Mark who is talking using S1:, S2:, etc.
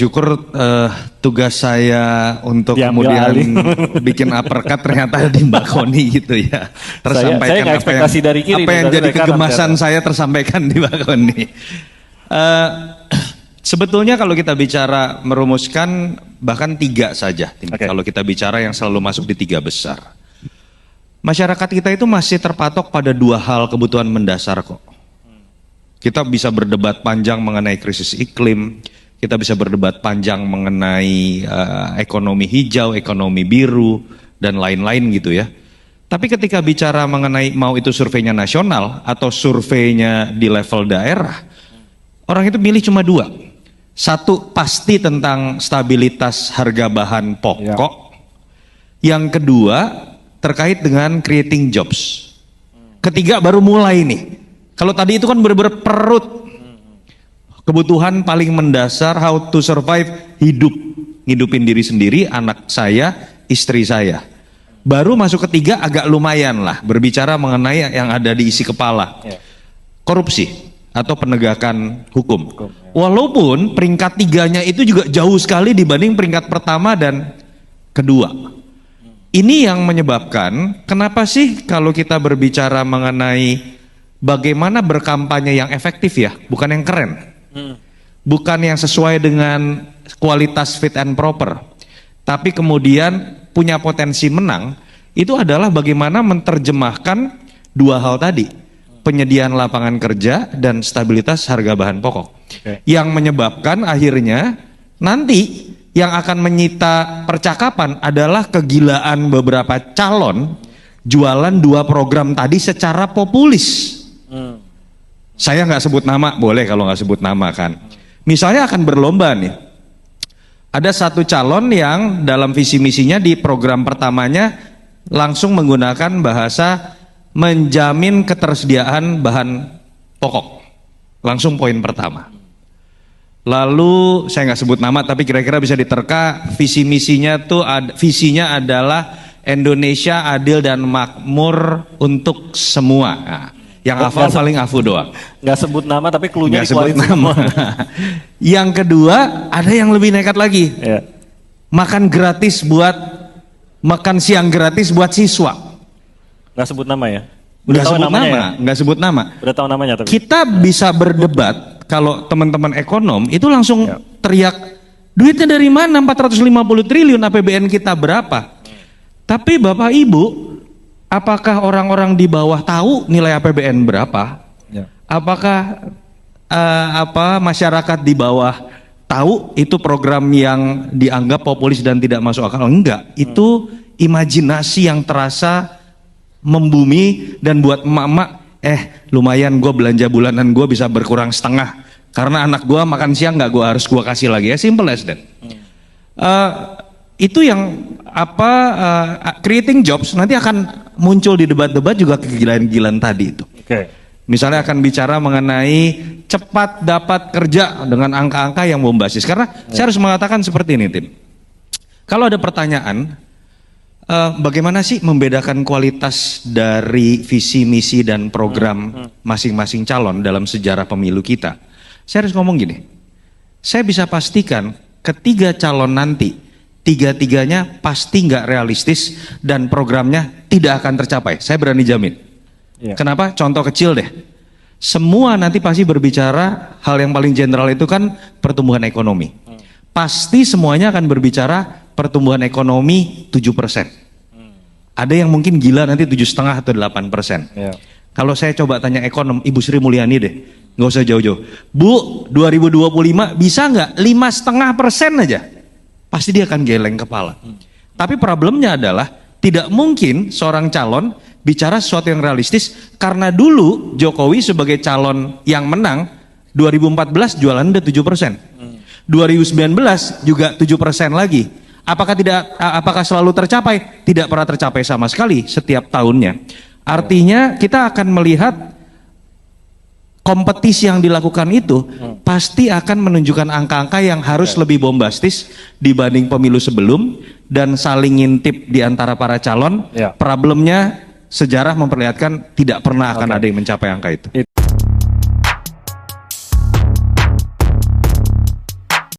S1: Syukur tugas saya untuk
S2: Diambil
S1: kemudian
S2: alih.
S1: bikin uppercut ternyata di Mbak Koni gitu ya.
S2: Saya nggak ekspektasi dari kiri
S1: apa
S2: nih,
S1: yang
S2: dari
S1: jadi
S2: kanan
S1: kegemasan
S2: ternyata.
S1: saya tersampaikan di Mbak Koni. Sebetulnya kalau kita bicara merumuskan bahkan 3 saja.
S2: Oke.
S1: Kalau kita bicara yang selalu masuk di 3 besar. Masyarakat kita itu masih terpatok pada 2 hal kebutuhan mendasar kok. Kita bisa berdebat panjang mengenai krisis iklim, kita bisa berdebat panjang mengenai ekonomi hijau, ekonomi biru, dan lain-lain gitu ya. Tapi ketika bicara mengenai mau itu surveinya nasional atau surveinya di level daerah, orang itu milih cuma 2. Satu pasti tentang stabilitas harga bahan pokok. Yang kedua terkait dengan creating jobs. Ketiga baru mulai nih. Kalau tadi itu kan bener-bener perut. Kebutuhan paling mendasar, how to survive, ngidupin diri sendiri, anak saya, istri saya. Baru masuk ketiga agak lumayan lah, berbicara mengenai yang ada di isi kepala. Korupsi atau penegakan hukum. Walaupun peringkat 3-nya itu juga jauh sekali dibanding peringkat pertama dan kedua. Ini yang menyebabkan kenapa sih kalau kita berbicara mengenai bagaimana berkampanye yang efektif ya, bukan yang keren. Bukan yang sesuai dengan kualitas fit and proper, tapi kemudian punya potensi menang, itu adalah bagaimana menerjemahkan 2 hal tadi, penyediaan lapangan kerja dan stabilitas harga bahan pokok. Yang menyebabkan akhirnya nanti yang akan menyita percakapan adalah kegilaan beberapa calon jualan 2 program tadi secara populis. Saya nggak sebut nama, boleh kalau nggak sebut nama kan. Misalnya akan berlomba nih. Ada satu calon yang dalam visi misinya di program pertamanya langsung menggunakan bahasa menjamin ketersediaan bahan pokok. Langsung poin pertama. Lalu saya nggak sebut nama tapi kira-kira bisa diterka visi misinya tuh visinya adalah Indonesia adil dan makmur untuk semua. Nah, yang hafal paling Afu doang.
S2: Nggak sebut nama tapi cluenya
S1: Nggak sebut
S2: dikeluarin
S1: nama. Yang kedua ada yang lebih nekat lagi.
S2: Ya.
S1: Makan siang gratis buat siswa.
S2: Nggak sebut nama ya?
S1: Nggak sebut
S2: namanya
S1: nama,
S2: ya?
S1: nggak sebut nama.
S2: Udah tahu namanya tapi.
S1: Kita bisa berdebat kalau teman-teman ekonom itu langsung teriak duitnya dari mana 450 triliun APBN kita berapa? Tapi Bapak Ibu, apakah orang-orang di bawah tahu nilai APBN berapa? Apakah masyarakat di bawah tahu itu program yang dianggap populis dan tidak masuk akal? Enggak, itu imajinasi yang terasa membumi dan buat emak-emak lumayan gue belanja bulanan gue bisa berkurang setengah karena anak gue makan siang nggak harus gue kasih lagi ya, simple as that. Itu yang creating jobs nanti akan muncul di debat-debat juga kegilaan-gilaan tadi itu. Misalnya akan bicara mengenai cepat dapat kerja dengan angka-angka yang bombastis. Karena saya harus mengatakan seperti ini, Tim. Kalau ada pertanyaan, bagaimana sih membedakan kualitas dari visi, misi, dan program masing-masing calon dalam sejarah pemilu kita? Saya harus ngomong gini, saya bisa pastikan ketiga calon nanti, 3-3-nya pasti nggak realistis dan programnya tidak akan tercapai. Saya berani jamin. Kenapa? Contoh kecil deh. Semua nanti pasti berbicara hal yang paling general itu kan pertumbuhan ekonomi. Pasti semuanya akan berbicara pertumbuhan ekonomi 7%. Ada yang mungkin gila nanti 7,5 atau 8%. Kalau saya coba tanya ekonom, Ibu Sri Mulyani deh, nggak usah jauh-jauh. Bu, 2025 bisa nggak 5,5% aja? Pasti dia akan geleng kepala. Tapi problemnya adalah tidak mungkin seorang calon bicara sesuatu yang realistis karena dulu Jokowi sebagai calon yang menang 2014 jualan udah 7%. 2019 juga 7% lagi. Apakah selalu tercapai? Tidak pernah tercapai sama sekali setiap tahunnya. Artinya kita akan melihat kompetisi yang dilakukan itu pasti akan menunjukkan angka-angka yang harus lebih bombastis dibanding pemilu sebelum dan saling ngintip di antara para calon. Problemnya sejarah memperlihatkan tidak pernah akan ada yang mencapai angka itu.